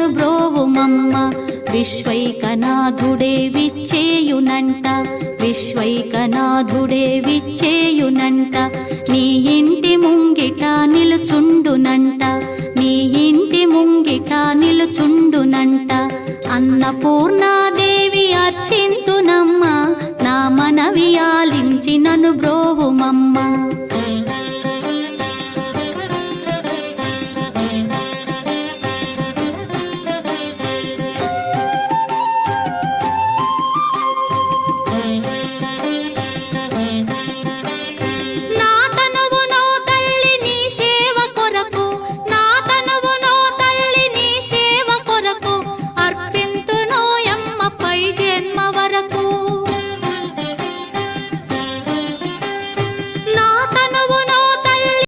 నను బ్రోవుమమ్మ. విశ్వైకనాథుడే విచ్చేయునంట, విశ్వైకనాథుడే విచ్చేయునంట. నీ ఇంటి ముంగిట నిలుచుండునంట, నీ ఇంటి ముంగిట నిలుచుండునంట. అన్నపూర్ణాదేవి అర్చింతునమ్మ, నా మనవి ఆలించి నను బ్రోవుమమ్మ.